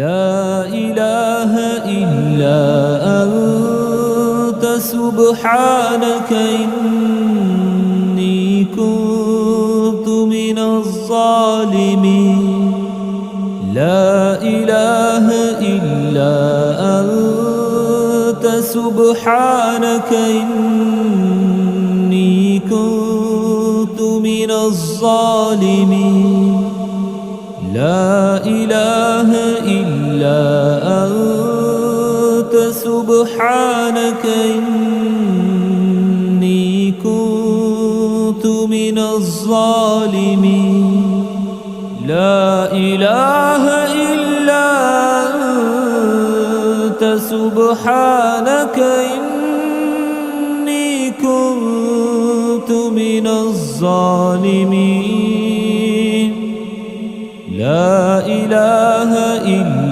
لا إله إلا أنت سبحانك إني كنت من الظالمين. لا إله إلا أنت سبحانك إني كنت من الظالمين. لا إله إلا أنت سبحانك إني كنت من الظالمين. لا إله إلا أنت سبحانك إني كنت من الظالمين. لا إله إلا